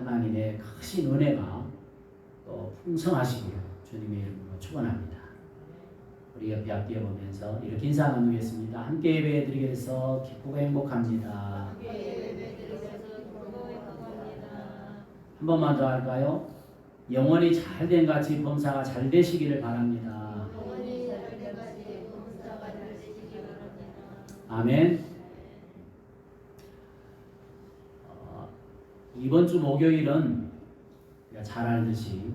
하나님의 크신 은혜가 또 풍성하시기를 주님의 이름으로 축원합니다. 우리 옆에 앞뒤에 보면서 이렇게 인사 나누겠습니다. 함께 예배드리게 해서 기쁘고 행복합니다. 한 번만 더 할까요? 영원히 잘된 같이 범사가 잘 되시기를 바랍니다. 아멘. 이번 주 목요일은 우리가 잘 알듯이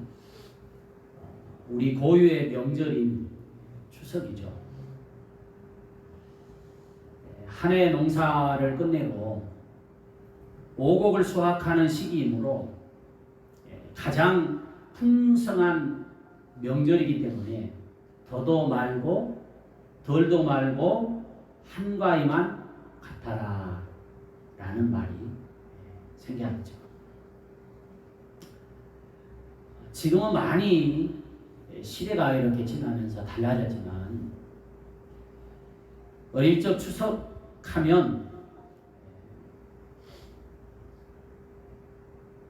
우리 고유의 명절인 추석이죠. 한 해 농사를 끝내고 오곡을 수확하는 시기이므로 가장 풍성한 명절이기 때문에 더도 말고 덜도 말고 한가위만 같아라 라는 말이 생겨났죠. 지금은 많이 시대가 이렇게 지나면서 달라졌지만 어릴 적 추석하면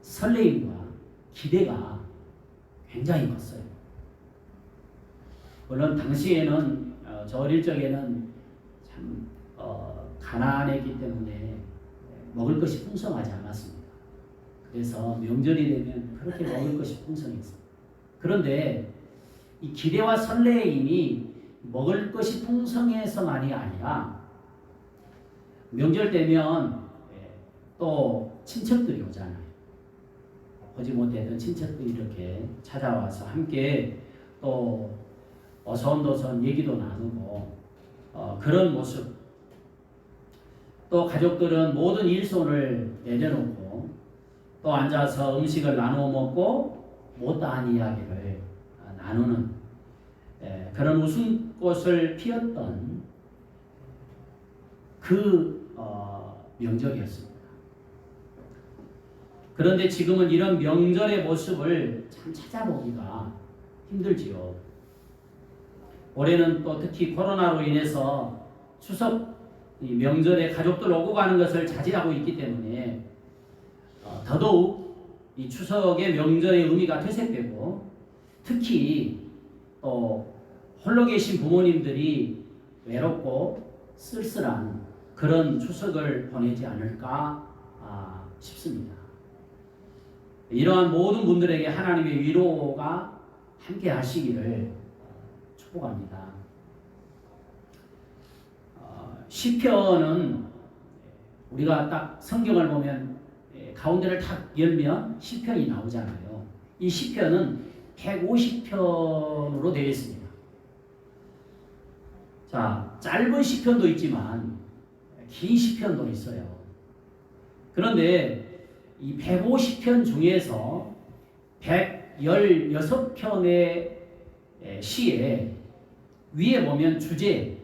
설레임과 기대가 굉장히 컸어요. 물론 당시에는 저 어릴 적에는 참 가난했기 때문에 먹을 것이 풍성하지 않았습니다. 그래서 명절이 되면 그렇게 먹을 것이 풍성했어요. 그런데 이 기대와 설레임이 먹을 것이 풍성해서만이 아니라 명절 되면 또 친척들이 오잖아요. 보지 못했던 친척들이 이렇게 찾아와서 함께 또 어선도선 얘기도 나누고 그런 모습, 또 가족들은 모든 일손을 내려놓고 또 앉아서 음식을 나누어 먹고 못다한 이야기를 나누는 그런 웃음꽃을 피웠던 그 명절이었습니다. 그런데 지금은 이런 명절의 모습을 참 찾아보기가 힘들지요. 올해는 또 특히 코로나로 인해서 추석 명절에 가족들 오고 가는 것을 자제하고 있기 때문에 더더욱 이 추석의 명절의 의미가 퇴색되고 특히 또 홀로 계신 부모님들이 외롭고 쓸쓸한 그런 추석을 보내지 않을까 싶습니다. 이러한 모든 분들에게 하나님의 위로가 함께 하시기를 축복합니다. 시편은 우리가 딱 성경을 보면 가운데를 탁 열면 시편이 나오잖아요. 이 시편은 150편으로 되어 있습니다. 자, 짧은 시편도 있지만 긴 시편도 있어요. 그런데 이 150편 중에서 116편의 시에 위에 보면 주제,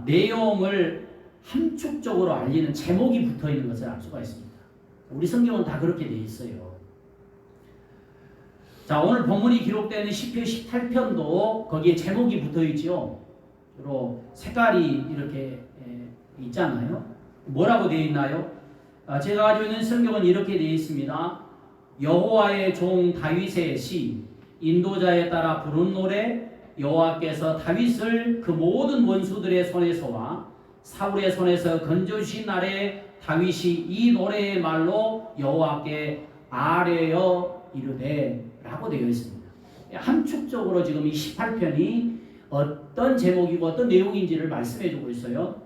내용을 함축적으로 알리는 제목이 붙어 있는 것을 알 수가 있습니다. 우리 성경은 다 그렇게 되어 있어요. 자, 오늘 본문이 기록되는 시편 18편도 거기에 제목이 붙어 있죠. 주로 색깔이 이렇게 있잖아요. 뭐라고 되어 있나요? 제가 가지고 있는 성경은 이렇게 되어 있습니다. 여호와의 종 다윗의 시, 인도자에 따라 부른 노래, 여호와께서 다윗을 그 모든 원수들의 손에서와 사울의 손에서 건져주신 날에 다윗이 이 노래의 말로 여호와께 아뢰어 이르되 라고 되어 있습니다. 함축적으로 지금 이 18편이 어떤 제목이고 어떤 내용인지를 말씀해주고 있어요.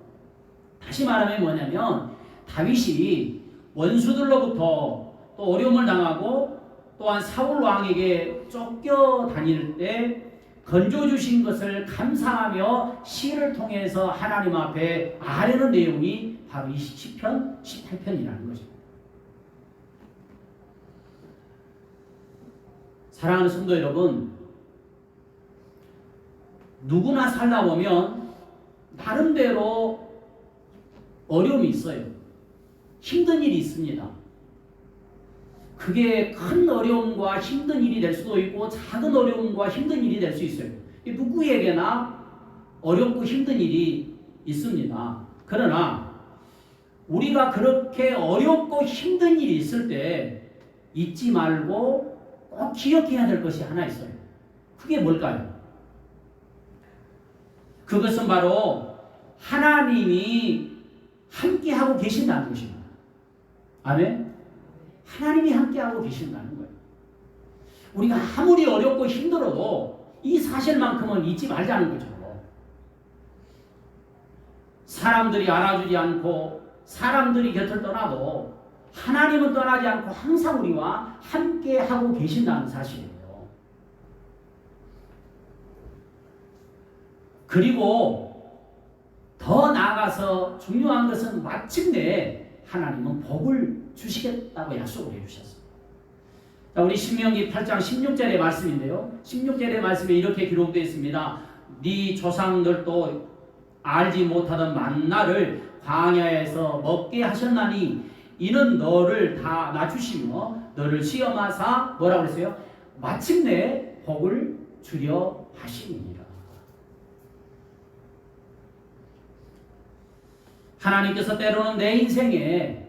다시 말하면 뭐냐면 다윗이 원수들로부터 또 어려움을 당하고 또한 사울 왕에게 쫓겨 다닐 때 건져주신 것을 감사하며 시를 통해서 하나님 앞에 아뢰는 내용이 바로 이 시편 18편이라는 것입니다. 사랑하는 성도 여러분, 누구나 살다 보면 나름대로 어려움이 있어요. 힘든 일이 있습니다. 그게 큰 어려움과 힘든 일이 될 수도 있고 작은 어려움과 힘든 일이 될 수 있어요. 누구에게나 어렵고 힘든 일이 있습니다. 그러나 우리가 그렇게 어렵고 힘든 일이 있을 때 잊지 말고 꼭 기억해야 될 것이 하나 있어요. 그게 뭘까요? 그것은 바로 하나님이 함께하고 계신다는 것입니다. 아멘? 하나님이 함께하고 계신다는 거예요. 우리가 아무리 어렵고 힘들어도 이 사실만큼은 잊지 말자는 거죠. 사람들이 알아주지 않고 사람들이 곁을 떠나도 하나님은 떠나지 않고 항상 우리와 함께하고 계신다는 사실이에요. 그리고 더 나아가서 중요한 것은 마침내 하나님은 복을 주시겠다고 약속을 해주셨어요. 자, 우리 신명기 8장 16절의 말씀인데요. 16절의 말씀에 이렇게 기록되어 있습니다. 네 조상들도 알지 못하던 만나를 광야에서 먹게 하셨나니 이는 너를 다 낮추시며 너를 시험하사 뭐라고 그랬어요? 마침내 복을 주려 하심이니라. 하나님께서 때로는 내 인생에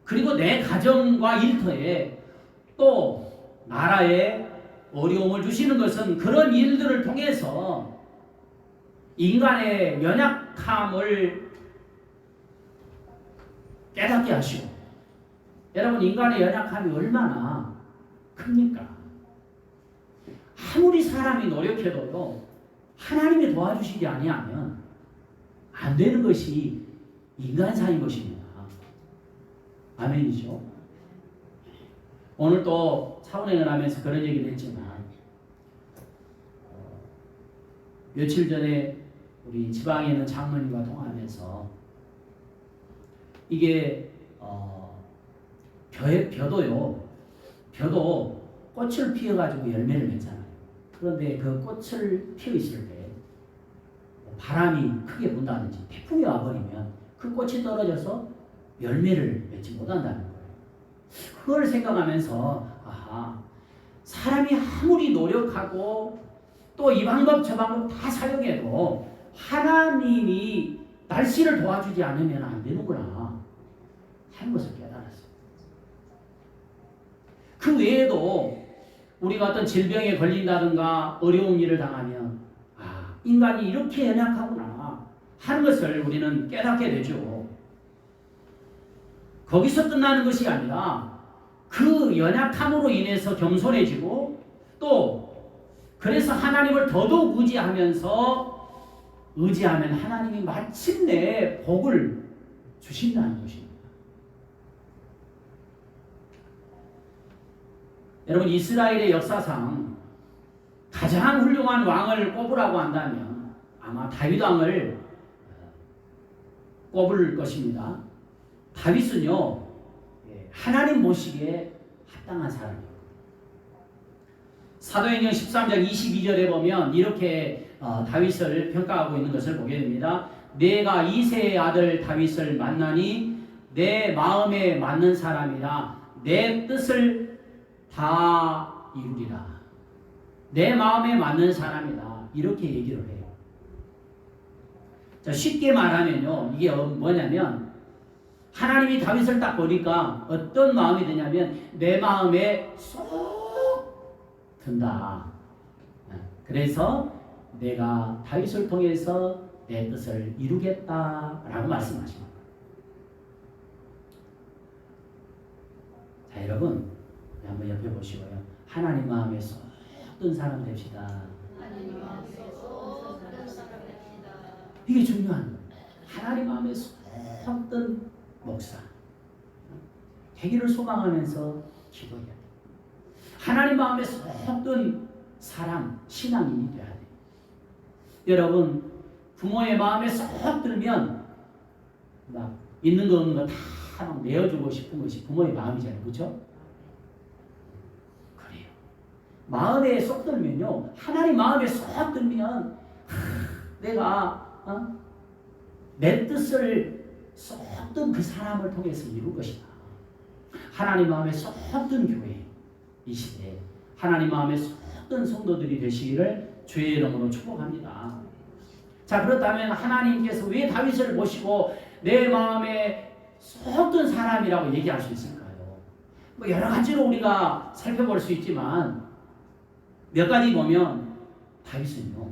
그리고 내 가정과 일터에 또 나라에 어려움을 주시는 것은 그런 일들을 통해서 인간의 연약함을 깨닫게 하시고, 여러분 인간의 연약함이 얼마나 큽니까? 아무리 사람이 노력해도요 하나님이 도와주시지 아니하면 안 되는 것이 인간사인 것입니다. 아멘이죠. 오늘 또 차운행을 하면서 그런 얘기를 했지만 며칠 전에 우리 지방에 있는 장모님과 통화하면서 이게 벼도 꽃을 피워가지고 열매를 맺잖아요. 그런데 그 꽃을 피워 있을 때 바람이 크게 분다든지 태풍이 와버리면 그 꽃이 떨어져서 열매를 맺지 못한다는 거예요. 그걸 생각하면서 사람이 아무리 노력하고 또 이 방법 저 방법 다 사용해도 하나님이 날씨를 도와주지 않으면 안 되는구나 하는 것을 깨달았어요. 그 외에도 우리가 어떤 질병에 걸린다든가 어려운 일을 당하면 인간이 이렇게 연약하구나 하는 것을 우리는 깨닫게 되죠. 거기서 끝나는 것이 아니라 그 연약함으로 인해서 겸손해지고 또 그래서 하나님을 더더욱 의지하면 하나님이 마침내 복을 주신다는 것입니다. 여러분 이스라엘의 역사상 가장 훌륭한 왕을 꼽으라고 한다면 아마 다윗 왕을 꼽을 것입니다. 다윗은요 하나님 모시기에 합당한 사람이에요. 사도행전 13장 22절에 보면 이렇게 다윗을 평가하고 있는 것을 보게 됩니다. 내가 이새의 아들 다윗을 만나니 내 마음에 맞는 사람이라 내 뜻을 다 이루리라. 내 마음에 맞는 사람이다. 이렇게 얘기를 해요. 자, 쉽게 말하면요 이게 뭐냐면 하나님이 다윗을 딱 보니까 어떤 마음이 드냐면 내 마음에 쏙 든다. 그래서 내가 다윗을 통해서 내 뜻을 이루겠다라고 말씀하십니다. 자, 여러분 한번 옆에 보시고요. 하나님 마음에 쏙 든 사람 됩시다. 하나님 마음에 쏙 든 사람 됩시다. 이게 중요한 거예요. 하나님 마음에 쏙 든 목사 되기를 소망하면서 기도해야 돼요. 하나님 마음에 쏙 든 사람, 신앙인이 돼야 돼요. 여러분 부모의 마음에 쏙 들면 막 있는 거 없는 거 다 내어주고 싶은 것이 부모의 마음이잖아요. 그렇죠? 그래요. 마음에 쏙 들면요 하나님 마음에 쏙 들면 내가 내 뜻을 쏙 든 그 사람을 통해서 이룰 것이다. 하나님 마음에 쏙 든 교회 이 시대에 하나님 마음에 쏙 든 성도들이 되시기를 주의 이름으로 축복합니다. 자, 그렇다면 하나님께서 왜 다윗을 보시고 내 마음에 쏙 든 사람이라고 얘기할 수 있을까요? 뭐 여러 가지로 우리가 살펴볼 수 있지만 몇 가지 보면 다윗은요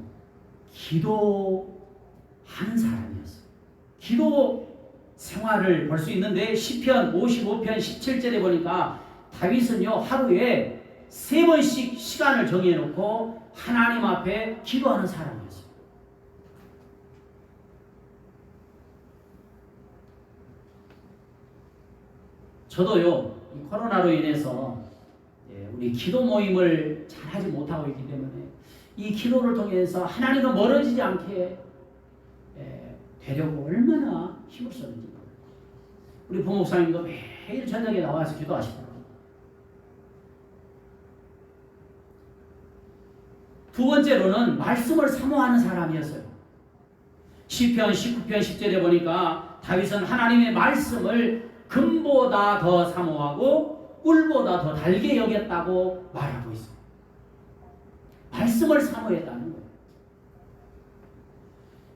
기도하는 사람이었어요. 기도 생활을 볼 수 있는데 시편 55편 17절에 보니까 다윗은요 하루에 3번씩 시간을 정해놓고 하나님 앞에 기도하는 사람이었어요. 저도요 이 코로나로 인해서 우리 기도 모임을 잘하지 못하고 있기 때문에 이 기도를 통해서 하나님과 멀어지지 않게 되려고 얼마나 힘을 썼는지 몰라요. 우리 부목사님도 매일 저녁에 나와서 기도하시더라고요. 두 번째로는 말씀을 사모하는 사람이었어요. 시편 19편 10절에 보니까 다윗은 하나님의 말씀을 금보다 더 사모하고 꿀보다 더 달게 여겼다고 말하고 있어요. 말씀을 사모했다는 거예요.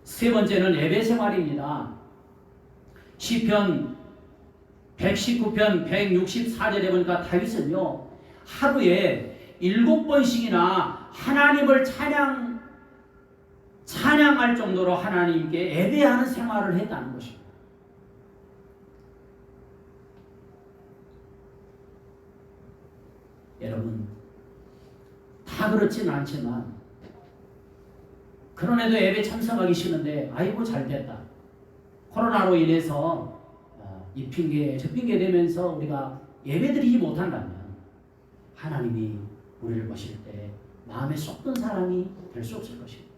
세 번째는 예배 생활입니다. 시편 119편 164절에 보니까 다윗은요 하루에 7번씩이나 하나님을 찬양할 정도로 하나님께 예배하는 생활을 했다는 것입니다. 여러분 다 그렇지는 않지만 그런 애도 예배 참석하기 싫은데 아이고 잘됐다. 코로나로 인해서 이 핑계 저 핑계 대면서 우리가 예배드리지 못한다면 하나님이 우리를 보실 때 마음에 쏙든 사람이 될 수 없을 것입니다.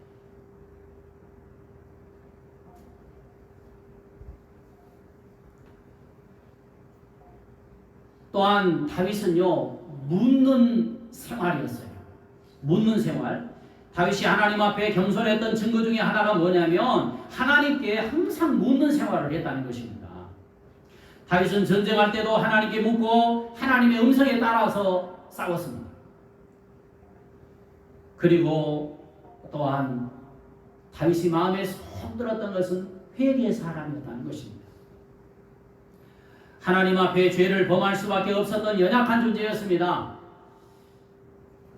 또한 다윗은요 묻는 생활이었어요. 묻는 생활. 다윗이 하나님 앞에 겸손했던 증거 중에 하나가 뭐냐면 하나님께 항상 묻는 생활을 했다는 것입니다. 다윗은 전쟁할 때도 하나님께 묻고 하나님의 음성에 따라서 싸웠습니다. 그리고 또한 다윗이 마음에 쏙 들었던 것은 회개의 사람이었다는 것입니다. 하나님 앞에 죄를 범할 수밖에 없었던 연약한 존재였습니다.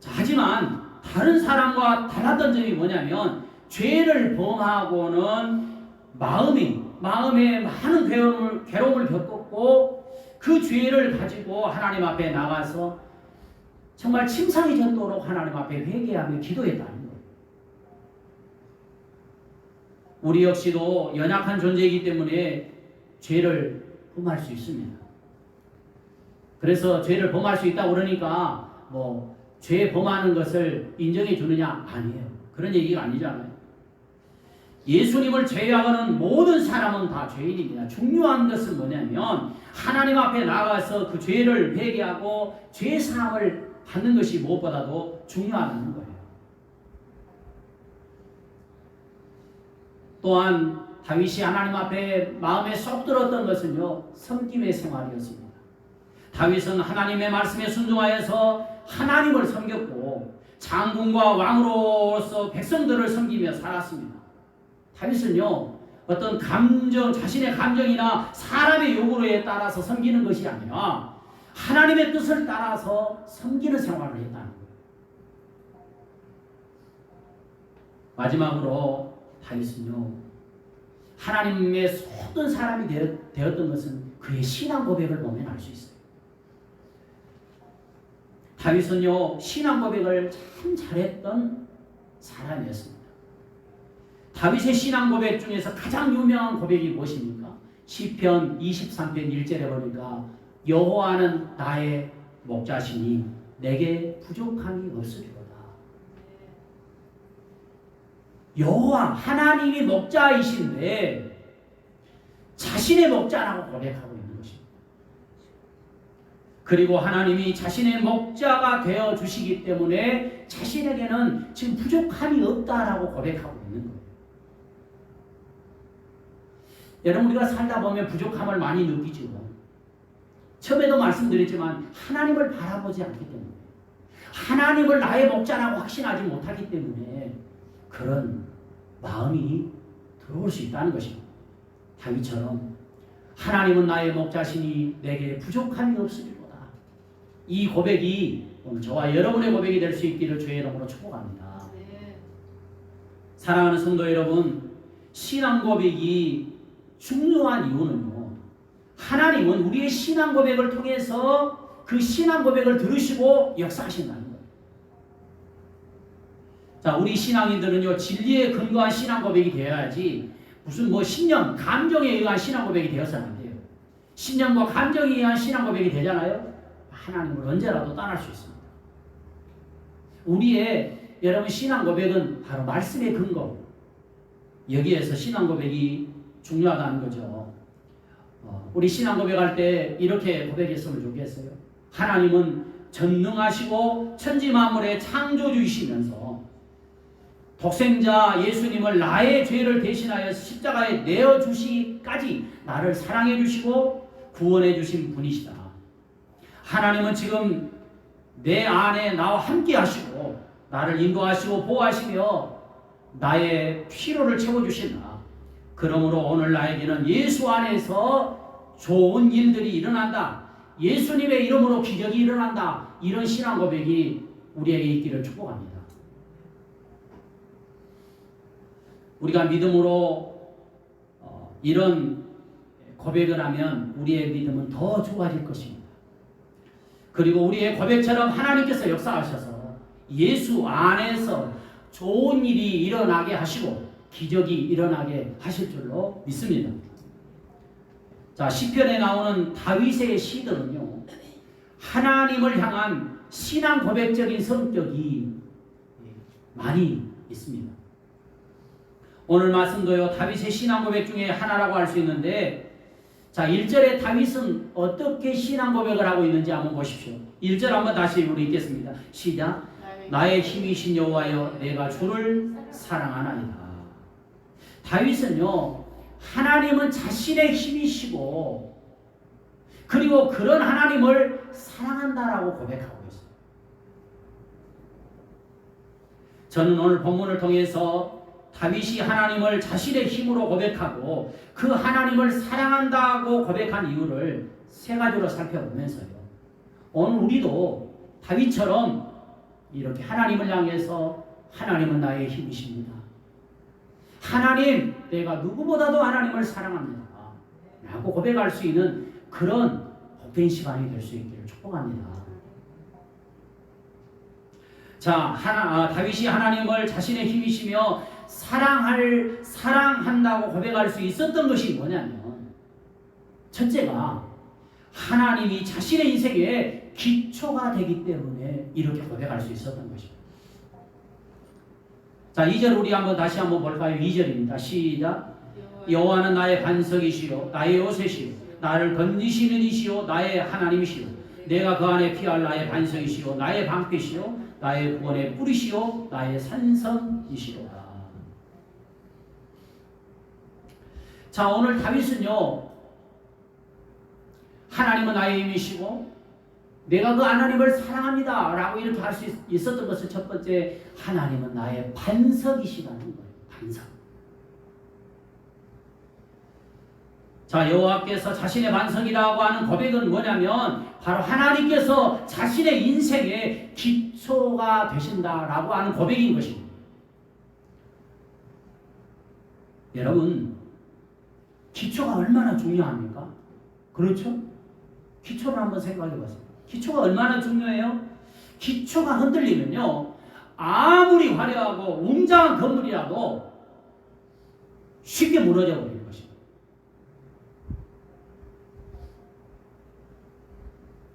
자, 하지만 다른 사람과 달랐던 점이 뭐냐면 죄를 범하고는 마음에 많은 괴로움을 겪었고 그 죄를 가지고 하나님 앞에 나가서 정말 침상이 젖도록 하나님 앞에 회개하며 기도했다는 거예요. 우리 역시도 연약한 존재이기 때문에 죄를 범할 수 있습니다. 그래서 죄를 범할 수 있다고 그러니까 죄 범하는 것을 인정해 주느냐? 아니에요. 그런 얘기가 아니잖아요. 예수님을 제외하고는 모든 사람은 다 죄인입니다. 중요한 것은 뭐냐면 하나님 앞에 나가서 그 죄를 회개하고 죄 사함을 받는 것이 무엇보다도 중요하다는 거예요. 또한 다윗이 하나님 앞에 마음에 쏙 들었던 것은요 섬김의 생활이었습니다. 다윗은 하나님의 말씀에 순종하여서 하나님을 섬겼고 장군과 왕으로서 백성들을 섬기며 살았습니다. 다윗은요 어떤 자신의 감정이나 사람의 요구에 따라서 섬기는 것이 아니라 하나님의 뜻을 따라서 섬기는 생활을 했다는 거예요. 마지막으로 다윗은요 하나님의 쏟은 사람이 되었던 것은 그의 신앙 고백을 보면 알 수 있어요. 다윗은요 신앙 고백을 참 잘했던 사람이었습니다. 다윗의 신앙 고백 중에서 가장 유명한 고백이 무엇입니까? 시편 23편 1절에 보니까 여호와는 나의 목자시니 내게 부족함이 없으리로다. 여호와 하나님이 목자이신데 자신의 목자라고 고백하고 있는 것입니다. 그리고 하나님이 자신의 목자가 되어 주시기 때문에 자신에게는 지금 부족함이 없다라고 고백하고 있는 거예요. 여러분 우리가 살다 보면 부족함을 많이 느끼죠. 처음에도 말씀드렸지만 하나님을 바라보지 않기 때문에 하나님을 나의 목자라고 확신하지 못하기 때문에 그런 마음이 들어올 수 있다는 것입니다. 다윗처럼 하나님은 나의 목자시니 내게 부족함이 없으리로다. 이 고백이 오늘 저와 여러분의 고백이 될 수 있기를 주의 이름으로 축복합니다. 사랑하는 성도 여러분, 신앙 고백이 중요한 이유는요, 하나님은 우리의 신앙 고백을 통해서 그 신앙 고백을 들으시고 역사하신다는 거예요. 자, 우리 신앙인들은요, 진리에 근거한 신앙 고백이 되어야지 무슨 뭐 신념, 감정에 의한 신앙 고백이 되어서는 안 돼요. 신념과 감정에 의한 신앙 고백이 되잖아요. 하나님을 언제라도 떠날 수 있습니다. 우리의 여러분 신앙 고백은 바로 말씀의 근거. 여기에서 신앙 고백이 중요하다는 거죠. 우리 신앙 고백할 때 이렇게 고백했으면 좋겠어요. 하나님은 전능하시고 천지 만물의 창조주이시면서 독생자 예수님을 나의 죄를 대신하여 십자가에 내어주시기까지 나를 사랑해 주시고 구원해 주신 분이시다. 하나님은 지금 내 안에 나와 함께 하시고 나를 인도하시고 보호하시며 나의 필요를 채워주신다. 그러므로 오늘 나에게는 예수 안에서 좋은 일들이 일어난다. 예수님의 이름으로 기적이 일어난다. 이런 신앙 고백이 우리에게 있기를 축복합니다. 우리가 믿음으로 이런 고백을 하면 우리의 믿음은 더 좋아질 것입니다. 그리고 우리의 고백처럼 하나님께서 역사하셔서 예수 안에서 좋은 일이 일어나게 하시고 기적이 일어나게 하실 줄로 믿습니다. 자, 시편에 나오는 다윗의 시들은요, 하나님을 향한 신앙 고백적인 성격이 많이 있습니다. 오늘 말씀도요, 다윗의 신앙 고백 중에 하나라고 할 수 있는데, 자, 1절에 다윗은 어떻게 신앙 고백을 하고 있는지 한번 보십시오. 1절 한번 다시 우리 읽겠습니다. 시작. 나의 힘이신 여호와여, 내가 주를 사랑하나이다. 다윗은요, 하나님은 자신의 힘이시고 그리고 그런 하나님을 사랑한다라고 고백하고 있어요. 저는 오늘 본문을 통해서 다윗이 하나님을 자신의 힘으로 고백하고 그 하나님을 사랑한다고 고백한 이유를 세 가지로 살펴보면서요, 오늘 우리도 다윗처럼 이렇게 하나님을 향해서 하나님은 나의 힘이십니다. 하나님, 내가 누구보다도 하나님을 사랑합니다. 라고 고백할 수 있는 그런 복된 시간이 될 수 있기를 축복합니다. 자, 다윗이 하나님을 자신의 힘이시며 사랑한다고 고백할 수 있었던 것이 뭐냐면, 첫째가 하나님이 자신의 인생의 기초가 되기 때문에 이렇게 고백할 수 있었던 것입니다. 자, 2절 우리 다시 한번 볼까요? 2절입니다. 시작. 여호와는 나의 반석이시요 나의 요새시요 나를 건지시는 이시요 나의 하나님이시요 내가 그 안에 피할 나의 반석이시요 나의 방패시요 나의 구원의 뿌리시요 나의 산성이시로다. 자, 오늘 다윗은요, 하나님은 나의 힘이시고 내가 그 하나님을 사랑합니다 라고 이렇게 할 수 있었던 것은 첫 번째, 하나님은 나의 반석이시라는 거예요. 반석. 자, 여호와께서 자신의 반석이라고 하는 고백은 뭐냐면 바로 하나님께서 자신의 인생의 기초가 되신다라고 하는 고백인 것입니다. 여러분, 기초가 얼마나 중요합니까? 그렇죠? 기초를 한번 생각해 보세요. 기초가 얼마나 중요해요? 기초가 흔들리면요, 아무리 화려하고 웅장한 건물이라도 쉽게 무너져 버리는 것입니다.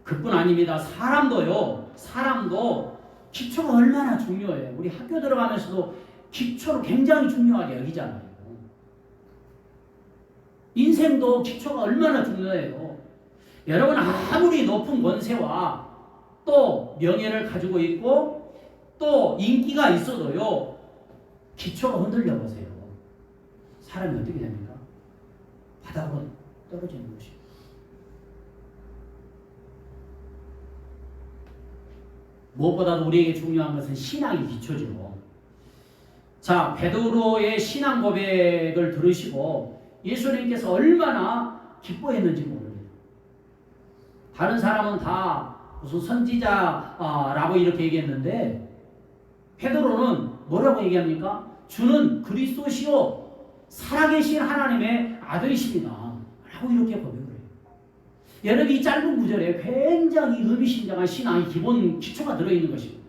그뿐 아닙니다. 사람도 기초가 얼마나 중요해요. 우리 학교 들어가면서도 기초를 굉장히 중요하게 여기잖아요. 인생도 기초가 얼마나 중요해요. 여러분, 아무리 높은 권세와 또 명예를 가지고 있고 또 인기가 있어도요, 기초가 흔들려 보세요. 사람이 어떻게 됩니까? 바닥으로 떨어지는 것이에요. 무엇보다도 우리에게 중요한 것은 신앙의 기초죠. 자, 베드로의 신앙 고백을 들으시고 예수님께서 얼마나 기뻐했는지 모릅니다. 다른 사람은 다 무슨 선지자라고 이렇게 얘기했는데 베드로는 뭐라고 얘기합니까? 주는 그리스도시요 살아계신 하나님의 아들이십니다 라고 이렇게 고백을 해요. 여러분 이 짧은 구절에 굉장히 의미심장한 신앙의 기본 기초가 들어있는 것입니다.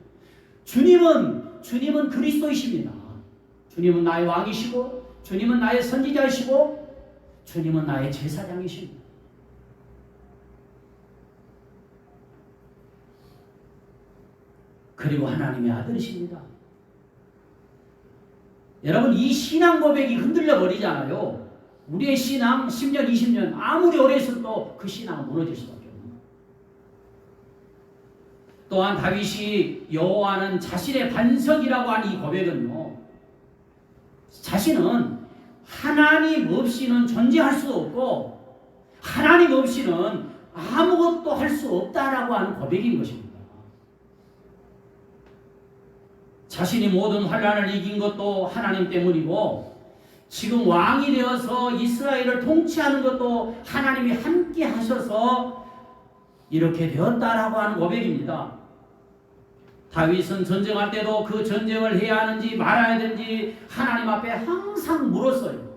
주님은 그리스도이십니다. 주님은 나의 왕이시고 주님은 나의 선지자이시고 주님은 나의 제사장이십니다. 그리고 하나님의 아들이십니다. 여러분 이 신앙 고백이 흔들려 버리잖아요. 우리의 신앙 10년 20년 아무리 오래 있어도 그 신앙은 무너질 수밖에 없는 거예요. 또한 다윗이 여호와는 자신의 반석이라고 한 이 고백은요, 자신은 하나님 없이는 존재할 수 없고 하나님 없이는 아무것도 할 수 없다라고 하는 고백인 것입니다. 자신이 모든 환난을 이긴 것도 하나님 때문이고 지금 왕이 되어서 이스라엘을 통치하는 것도 하나님이 함께 하셔서 이렇게 되었다라고 하는 고백입니다. 다윗은 전쟁할 때도 그 전쟁을 해야 하는지 말아야 되는지 하나님 앞에 항상 물었어요.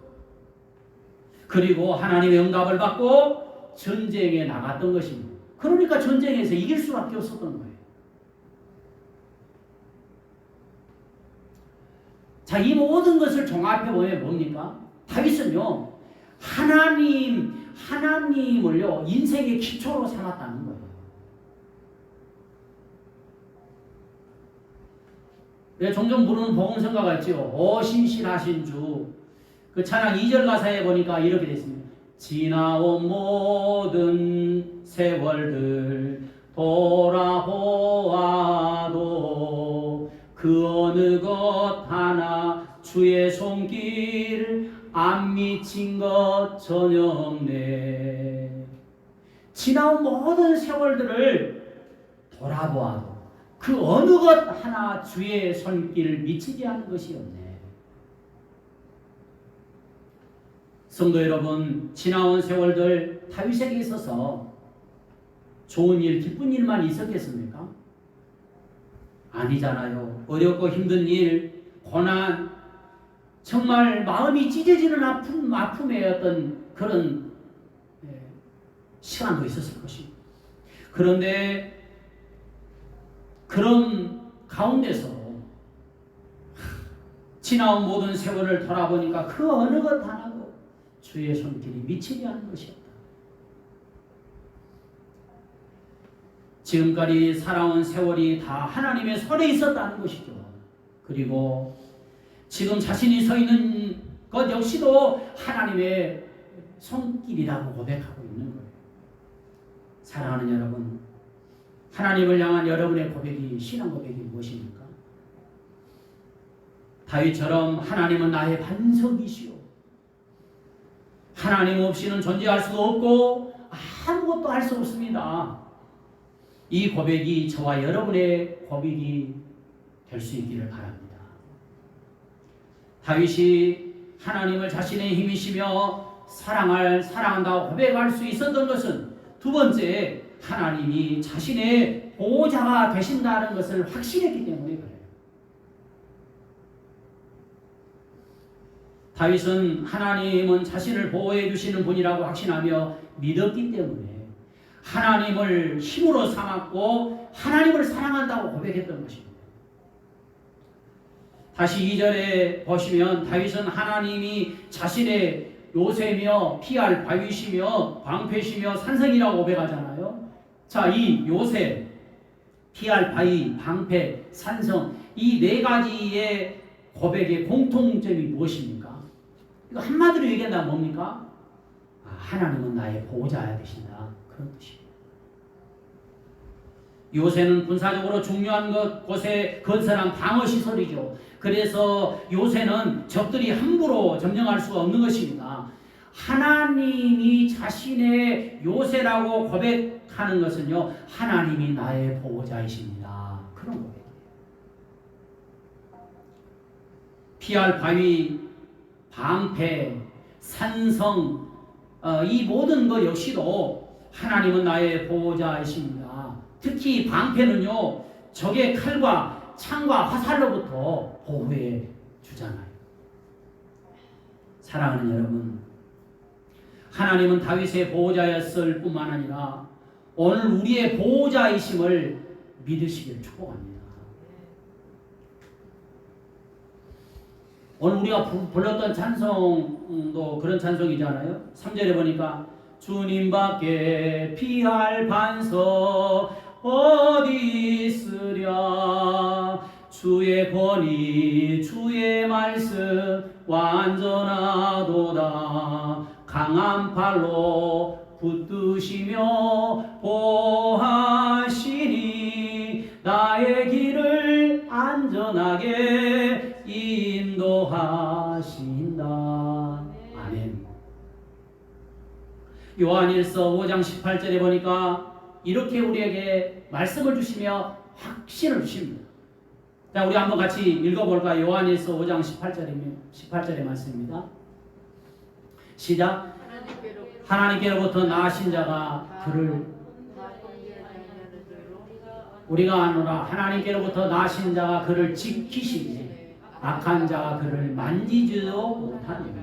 그리고 하나님의 응답을 받고 전쟁에 나갔던 것입니다. 그러니까 전쟁에서 이길 수밖에 없었던 거예요. 자, 이 모든 것을 종합해 보면 뭡니까? 다윗은요, 하나님을요, 인생의 기초로 삼았다는 거예요. 종종 부르는 복음성가가 있죠. 오 신실하신 주. 그 찬양 2절 가사에 보니까 이렇게 되어 있습니다. 지나온 모든 세월들 돌아보아도 그 어느 것 하나 주의 손길 안 미친 것 전혀 없네. 지나온 모든 세월들을 돌아보아도 그 어느 것 하나 주의 손길을 미치게 하는 것이 없네. 성도 여러분, 지나온 세월들 다윗에게 있어서 좋은 일, 기쁜 일만 있었겠습니까? 아니잖아요. 어렵고 힘든 일, 고난, 정말 마음이 찢어지는 아픔의 어떤 그런 시간도 있었을 것입니다. 그런데 그런 가운데서 지나온 모든 세월을 돌아보니까 그 어느 것 하나도 주의 손길이 미치게 하는 것이었다. 지금까지 살아온 세월이 다 하나님의 손에 있었다는 것이죠. 그리고 지금 자신이 서 있는 것 역시도 하나님의 손길이라고 고백하고 있는 거예요. 사랑하는 여러분, 하나님을 향한 여러분의 고백이, 신앙 고백이 무엇입니까? 다윗처럼 하나님은 나의 반석이시오. 하나님 없이는 존재할 수도 없고 아무것도 할 수 없습니다. 이 고백이 저와 여러분의 고백이 될 수 있기를 바랍니다. 다윗이 하나님을 자신의 힘이시며 사랑한다고 고백할 수 있었던 것은 두 번째, 하나님이 자신의 보호자가 되신다는 것을 확신했기 때문에 그래요. 다윗은 하나님은 자신을 보호해 주시는 분이라고 확신하며 믿었기 때문에 하나님을 힘으로 삼았고 하나님을 사랑한다고 고백했던 것입니다. 다시 2절에 보시면 다윗은 하나님이 자신의 요새며 피할 바위시며 방패시며 산성이라고 고백하잖아요. 자, 이 요새, 피할 바위, 방패, 산성, 이 네 가지의 고백의 공통점이 무엇입니까? 이거 한마디로 얘기한다면 뭡니까? 하나님은 나의 보호자야 되신다. 그런 뜻입니다. 요새는 군사적으로 중요한 곳에 건설한 방어시설이죠. 그래서 요새는 적들이 함부로 점령할 수가 없는 것입니다. 하나님이 자신의 요새라고 고백하는 것은요, 하나님이 나의 보호자이십니다. 그런 고백이에요. 피할 바위, 방패, 산성, 이 모든 것 역시도 하나님은 나의 보호자이십니다. 특히 방패는요, 적의 칼과 창과 화살로부터 보호해 주잖아요. 사랑하는 여러분, 하나님은 다윗의 보호자였을 뿐만 아니라 오늘 우리의 보호자이심을 믿으시길 축복합니다. 오늘 우리가 불렀던 찬송도 그런 찬송이잖아요. 3절에 보니까 주님밖에 피할 반석 어디 있으랴, 주의 권위 주의 말씀 완전하도다, 강한 팔로 붙드시며 보하시니 나의 길을 안전하게 인도하신다. 아멘. 요한일서 5장 18절에 보니까 이렇게 우리에게 말씀을 주시며 확신을 주십니다. 자, 우리 한번 같이 읽어볼까요? 요한일서 5장 18절의 말씀입니다. 시작. 하나님께로부터 나신 자가 그를 우리가 아노라. 하나님께로부터 나신 자가 그를 지키시니 악한 자가 그를 만지지도 못하니라.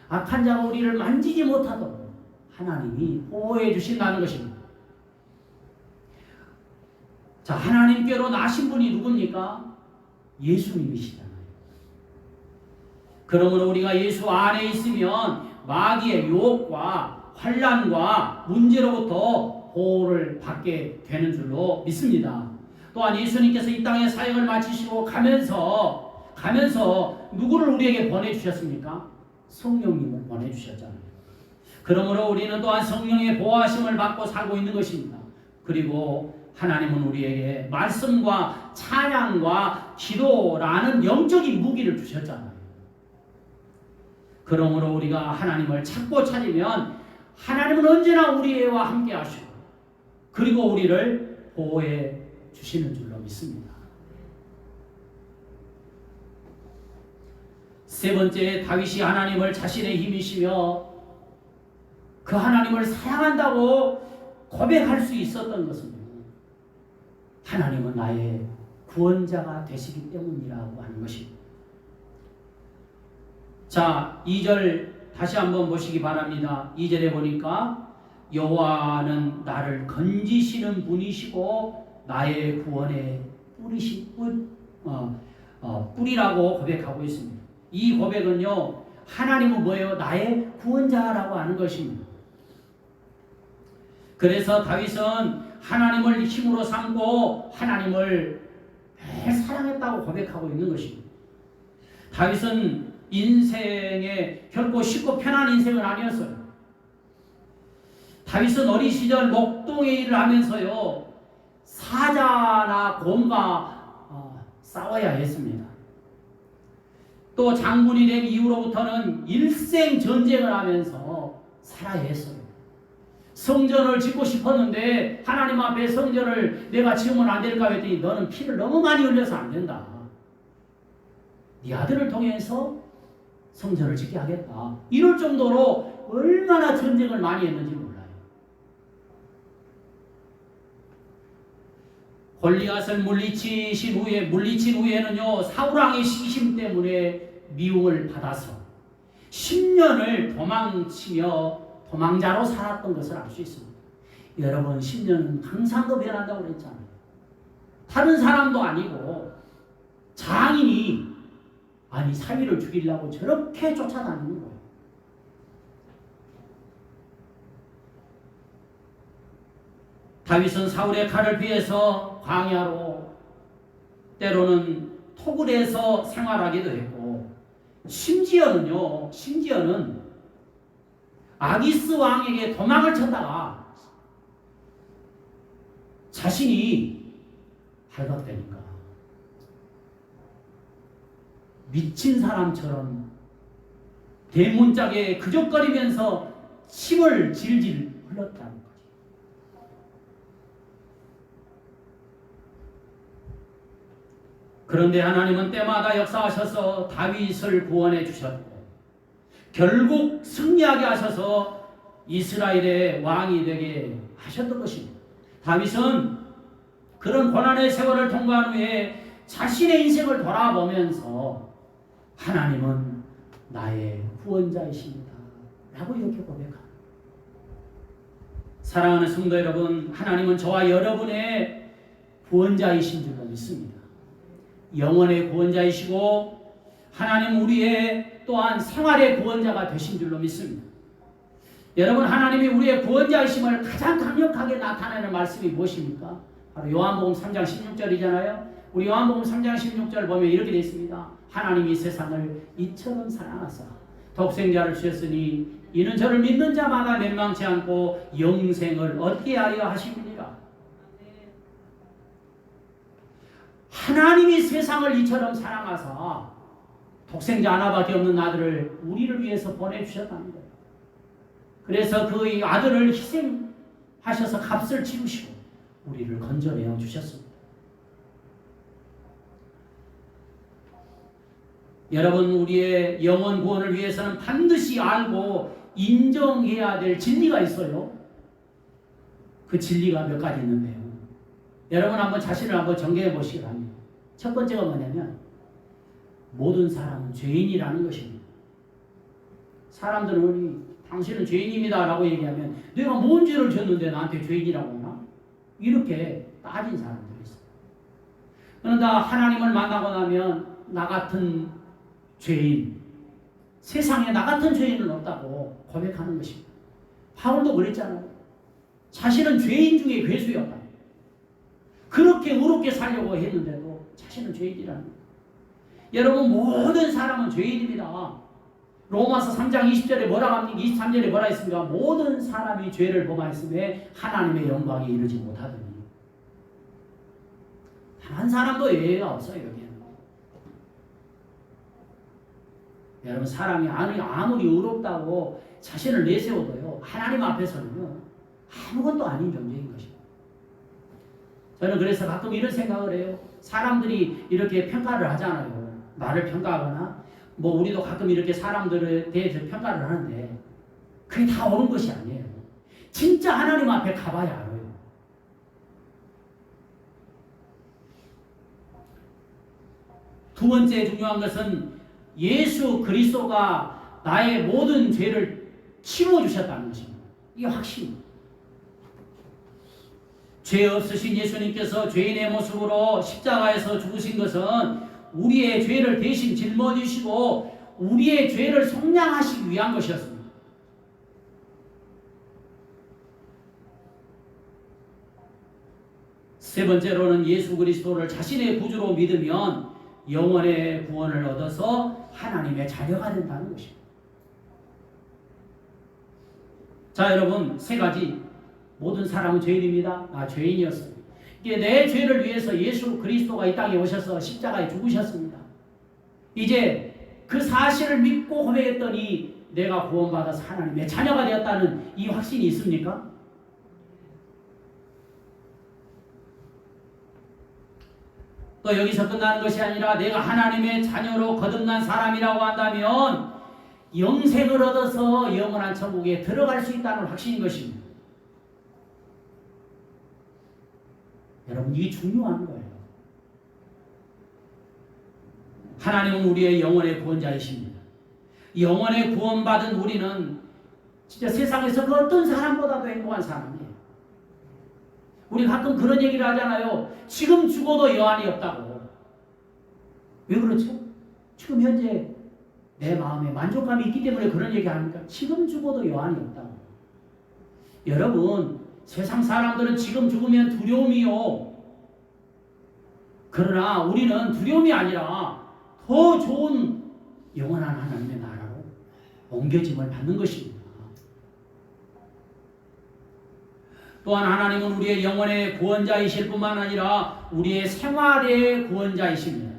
악한 자가 우리를 만지지 못하도록 하나님이 보호해 주신다는 것입니다. 자, 하나님께로 나신 분이 누굽니까? 예수님이시잖아요. 그러므로 우리가 예수 안에 있으면 마귀의 유혹과 환난과 문제로부터 보호를 받게 되는 줄로 믿습니다. 또한 예수님께서 이 땅에 사역을 마치시고 가면서 누구를 우리에게 보내주셨습니까? 성령님을 보내주셨잖아요. 그러므로 우리는 또한 성령의 보호하심을 받고 살고 있는 것입니다. 그리고 하나님은 우리에게 말씀과 찬양과 기도라는 영적인 무기를 주셨잖아요. 그러므로 우리가 하나님을 찾고 찾으면 하나님은 언제나 우리와 함께 하시고 그리고 우리를 보호해 주시는 줄로 믿습니다. 세 번째, 다윗이 하나님을 자신의 힘이시며 그 하나님을 사랑한다고 고백할 수 있었던 것은 하나님은 나의 구원자가 되시기 때문이라고 하는 것입니다. 자, 2절 다시 한번 보시기 바랍니다. 2절에 보니까 여호와는 나를 건지시는 분이시고 나의 구원의 뿌리라고 고백하고 있습니다. 이 고백은요, 하나님은 뭐예요? 나의 구원자라고 하는 것입니다. 그래서 다윗은 하나님을 힘으로 삼고 하나님을 매일 사랑했다고 고백하고 있는 것입니다. 다윗은 인생에 결코 쉽고 편한 인생은 아니었어요. 다윗은 어린 시절 목동의 일을 하면서요, 사자나 곰과 싸워야 했습니다. 또 장군이 된 이후로부터는 일생 전쟁을 하면서 살아야 했어요. 성전을 짓고 싶었는데 하나님 앞에 성전을 내가 지으면 안 될까 했더니 너는 피를 너무 많이 흘려서 안 된다. 네 아들을 통해서 성전을 짓게 하겠다. 이럴 정도로 얼마나 전쟁을 많이 했는지 몰라요. 골리앗을 물리친 후에는요, 사울왕의 시기심 때문에 미움을 받아서 10년을 도망자로 살았던 것을 알 수 있습니다. 여러분, 10년은 항상 더 변한다고 그랬잖아요. 다른 사람도 아니고 장인이 사위를 죽이려고 저렇게 쫓아다니는 거예요. 다윗은 사울의 칼을 피해서 광야로 때로는 토굴에서 생활하기도 했고 심지어는 아기스 왕에게 도망을 쳤다가 자신이 발각되니까 미친 사람처럼 대문짝에 그적거리면서 침을 질질 흘렸다는 거지. 그런데 하나님은 때마다 역사하셔서 다윗을 구원해 주셨고 결국 승리하게 하셔서 이스라엘의 왕이 되게 하셨던 것입니다. 다윗은 그런 고난의 세월을 통과한 후에 자신의 인생을 돌아보면서 하나님은 나의 구원자이십니다 라고 이렇게 고백합니다. 사랑하는 성도 여러분, 하나님은 저와 여러분의 구원자이신 줄로 믿습니다. 영원의 구원자이시고 하나님 우리의 또한 생활의 구원자가 되신 줄로 믿습니다. 여러분, 하나님이 우리의 구원자이심을 가장 강력하게 나타내는 말씀이 무엇입니까? 바로 요한복음 3장 16절이잖아요. 우리 요한복음 3장 16절 보면 이렇게 되어 있습니다. 하나님이 세상을 이처럼 사랑하사 독생자를 주셨으니 이는 저를 믿는 자마다 멸망치 않고 영생을 얻게 하려 하심이니라. 하나님이 세상을 이처럼 사랑하사 독생자 하나밖에 없는 아들을 우리를 위해서 보내주셨다는 거예요. 그래서 그 아들을 희생하셔서 값을 치르시고 우리를 건져내어 주셨습니다. 여러분, 우리의 영원 구원을 위해서는 반드시 알고 인정해야 될 진리가 있어요. 그 진리가 몇 가지 있는데요. 여러분 한번 자신을 한번 정리해 보시기 바랍니다. 첫 번째가 뭐냐면 모든 사람은 죄인이라는 것입니다. 사람들은 우리 당신은 죄인입니다 라고 얘기하면 내가 뭔 죄를 졌는데 나한테 죄인이라고 하나? 이렇게 따진 사람들이 있어요. 그런데 하나님을 만나고 나면 나 같은 죄인, 세상에 나 같은 죄인은 없다고 고백하는 것입니다. 바울도 그랬잖아요. 자신은 죄인 중에 괴수였다. 그렇게 의롭게 살려고 했는데도 자신은 죄인이라는 거예요. 여러분, 모든 사람은 죄인입니다. 로마서 3장 20절에 뭐라고 합니까? 23절에 뭐라 했습니까? 모든 사람이 죄를 범하였음에 하나님의 영광에 이르지 못하더니. 단 한 사람도 예외가 없어요. 여기에는. 여러분, 사람이 아무리 의롭다고 자신을 내세워도요, 하나님 앞에서는요 아무것도 아닌 존재인 것입니다. 저는 그래서 가끔 이런 생각을 해요. 사람들이 이렇게 평가를 하잖아요. 나를 평가하거나 뭐 우리도 가끔 이렇게 사람들에 대해서 평가를 하는데 그게 다 옳은 것이 아니에요. 진짜 하나님 앞에 가봐야 알아요. 두 번째 중요한 것은 예수 그리스도가 나의 모든 죄를 치워주셨다는 것입니다. 이게 확신입니다. 죄 없으신 예수님께서 죄인의 모습으로 십자가에서 죽으신 것은 우리의 죄를 대신 짊어지시고 우리의 죄를 속량하시기 위한 것이었습니다. 세 번째로는 예수 그리스도를 자신의 구주로 믿으면 영원의 구원을 얻어서 하나님의 자녀가 된다는 것입니다. 자, 여러분, 세 가지. 모든 사람은 죄인입니다. 나 죄인이었어요. 이게 내 죄를 위해서 예수 그리스도가 이 땅에 오셔서 십자가에 죽으셨습니다. 이제 그 사실을 믿고 고백했더니 내가 구원받아서 하나님의 자녀가 되었다는 이 확신이 있습니까? 또 여기서 끝나는 것이 아니라 내가 하나님의 자녀로 거듭난 사람이라고 한다면 영생을 얻어서 영원한 천국에 들어갈 수 있다는 확신인 것입니다. 여러분, 이게 중요한 거예요. 하나님은 우리의 영혼의 구원자이십니다. 영혼의 구원받은 우리는 진짜 세상에서 그 어떤 사람보다도 행복한 사람이에요. 우리 가끔 그런 얘기를 하잖아요. 지금 죽어도 여한이 없다고. 왜 그렇죠? 지금 현재 내 마음에 만족감이 있기 때문에 그런 얘기 합니까? 지금 죽어도 여한이 없다고. 여러분, 세상 사람들은 지금 죽으면 두려움이요. 그러나 우리는 두려움이 아니라 더 좋은 영원한 하나님의 나라로 옮겨짐을 받는 것입니다. 또한 하나님은 우리의 영혼의 구원자이실 뿐만 아니라 우리의 생활의 구원자이십니다.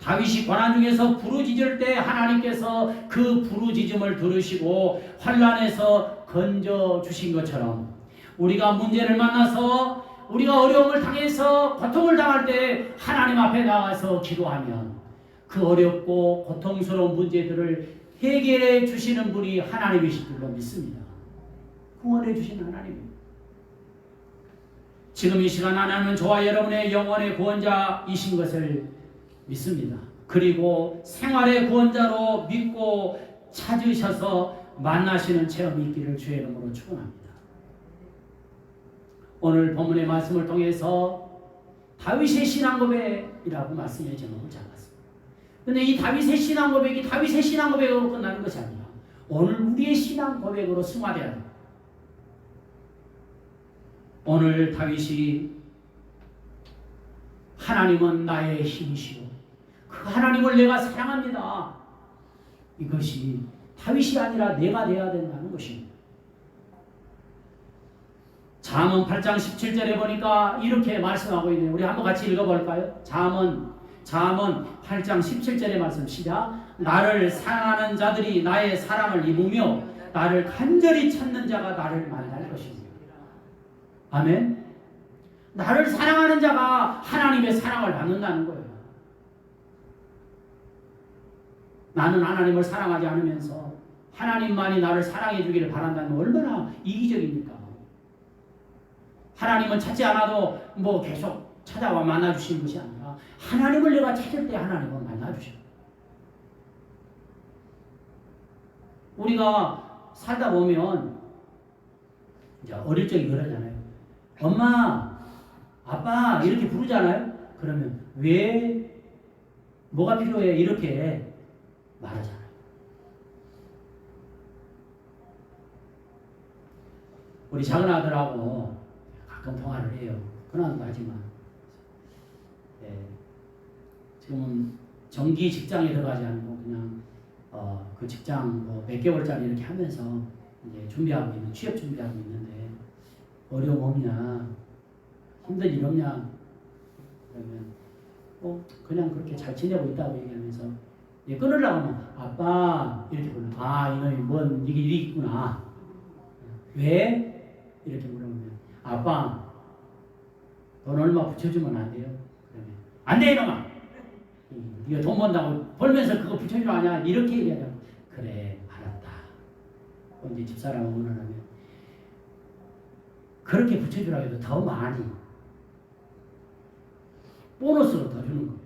다윗이 고난 중에서 부르짖을 때 하나님께서 그 부르짖음을 들으시고 환난에서 건져주신 것처럼 우리가 문제를 만나서 우리가 어려움을 당해서 고통을 당할 때 하나님 앞에 나와서 기도하면 그 어렵고 고통스러운 문제들을 해결해 주시는 분이 하나님이신 줄로 믿습니다. 구원해 주시는 하나님입니다. 지금 이 시간 하나님은 저와 여러분의 영혼의 구원자이신 것을 믿습니다. 그리고 생활의 구원자로 믿고 찾으셔서 만나시는 체험이 있기를 주의 이름으로 축원합니다. 오늘 본문의 말씀을 통해서 다윗의 신앙 고백이라고 말씀의 제목을 잡았습니다. 그런데 이 다윗의 신앙 고백이 다윗의 신앙 고백으로 끝나는 것이 아니라 오늘 우리의 신앙 고백으로 승화되어야 합니다. 오늘 다윗이 하나님은 나의 힘이시오. 그 하나님을 내가 사랑합니다. 이것이 다윗이 아니라 내가 되어야 된다는 것입니다. 잠언 8장 17절에 보니까 이렇게 말씀하고 있네요. 우리 한번 같이 읽어볼까요? 잠언 8장 17절의 말씀 시작. 나를 사랑하는 자들이 나의 사랑을 입으며 나를 간절히 찾는 자가 나를 만날 것입니다. 아멘. 나를 사랑하는 자가 하나님의 사랑을 받는다는 거예요. 나는 하나님을 사랑하지 않으면서 하나님만이 나를 사랑해 주기를 바란다면 얼마나 이기적입니까? 하나님은 찾지 않아도 뭐 계속 찾아와 만나주시는 것이 아니라 하나님을 내가 찾을 때 하나님을 만나주셔. 우리가 살다 보면 이제 어릴 적에 그러잖아요. 엄마, 아빠 이렇게 부르잖아요. 그러면 왜 뭐가 필요해 이렇게 말하잖아요. 우리 작은 아들하고 가끔 통화를 해요. 그나마 하지만 지금은 정기 직장에 들어가지 않고 그냥 그 직장 뭐 몇 개월짜리 이렇게 하면서 이제 준비하고 있는 취업 준비하고 있는데 어려움 없냐, 힘든 일 없냐 그러면 그냥 그렇게 잘 지내고 있다고 얘기하면서 끊으려고 하면 아빠 이렇게 부르면 이놈이 뭔 이게 일이 있구나. 왜? 이렇게 물어보면 아빠 돈 얼마 붙여주면 안 돼요? 그러면 안 돼 이놈아. 네가 돈 번다고 벌면서 그거 붙여주면 아냐 이렇게 얘기하냐고. 그래 알았다. 이제 집사람은 문을 하면 그렇게 붙여주라고 해도 더 많이 보너스로 더 주는 거예요.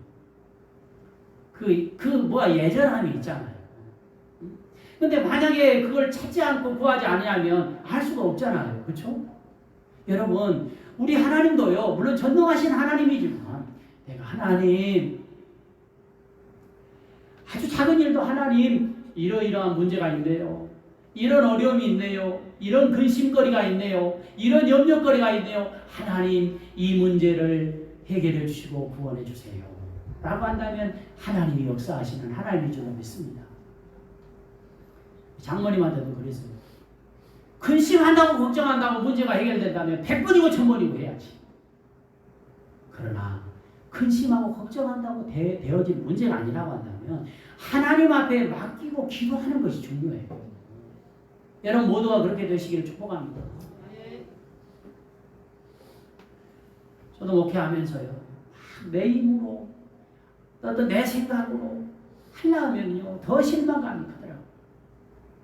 뭐야 예전함이 있잖아요. 근데 만약에 그걸 찾지 않고 구하지 않으면 할 수가 없잖아요. 그렇죠? 여러분 우리 하나님도요. 물론 전능하신 하나님이지만 내가 하나님 아주 작은 일도 하나님 이러이러한 문제가 있네요. 이런 어려움이 있네요. 이런 근심거리가 있네요. 이런 염려거리가 있네요. 하나님 이 문제를 해결해 주시고 구원해 주세요. 라고 한다면 하나님이 역사하시는 하나님인 줄로 믿습니다. 장모님한테도 그랬어요. 근심한다고 걱정한다고 문제가 해결된다면 100번이고 1000번이고 해야지. 그러나 근심하고 걱정한다고 되어질 문제가 아니라고 한다면 하나님 앞에 맡기고 기도하는 것이 중요해요. 여러분 모두가 그렇게 되시기를 축복합니다. 저도 목회하면서요. 내 힘으로 어떤 내 생각으로 하려면요 더 실망감이 크더라고요.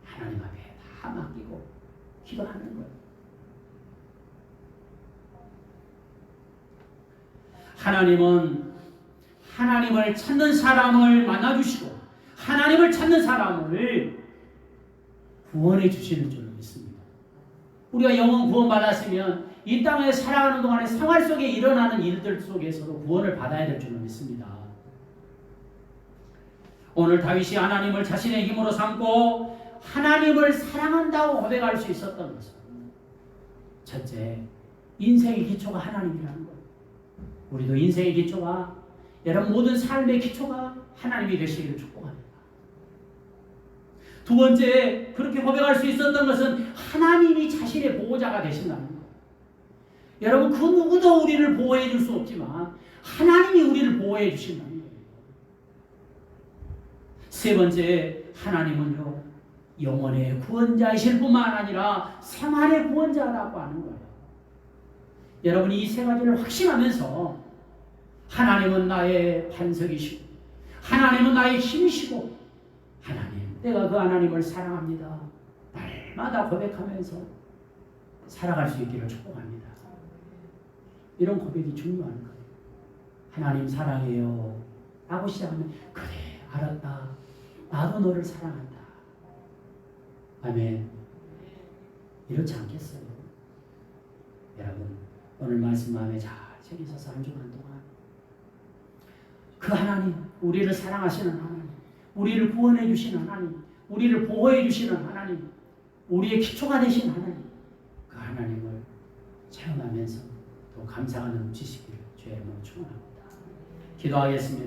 하나님 앞에 다 맡기고 기도하는 거예요. 하나님은 하나님을 찾는 사람을 만나주시고 하나님을 찾는 사람을 구원해 주시는 줄로 믿습니다. 우리가 영원 구원 받았으면 이 땅에 살아가는 동안에 생활 속에 일어나는 일들 속에서도 구원을 받아야 될 줄로 믿습니다. 오늘 다윗이 하나님을 자신의 힘으로 삼고 하나님을 사랑한다고 고백할 수 있었던 것은 첫째, 인생의 기초가 하나님이라는 거예요. 우리도 인생의 기초가 여러분 모든 삶의 기초가 하나님이 되시기를 축복합니다. 두 번째, 그렇게 고백할 수 있었던 것은 하나님이 자신의 보호자가 되신다는 거예요. 여러분 그 누구도 우리를 보호해 줄 수 없지만 하나님이 우리를 보호해 주신다는 거예요. 세 번째, 하나님은요 영혼의 구원자이실 뿐만 아니라 생활의 구원자라고 하는 거예요. 여러분이 이 세 가지를 확신하면서 하나님은 나의 반석이시고 하나님은 나의 힘이시고 하나님 내가 그 하나님을 사랑합니다. 날마다 고백하면서 살아갈 수 있기를 축복합니다. 이런 고백이 중요한 거예요. 하나님 사랑해요 라고 시작하면 그래 알았다. 나도 너를 사랑한다. 아멘. 이렇지 않겠어요? 여러분 오늘 말씀 마음에 잘 새기셔서 한 주간 동안 그 하나님, 우리를 사랑하시는 하나님, 우리를 구원해 주시는 하나님, 우리를 보호해 주시는 하나님, 우리의 기초가 되신 하나님, 그 하나님을 체험하면서 또 감사가 넘치시기를 주의 이름으로 축원합니다. 기도하겠습니다.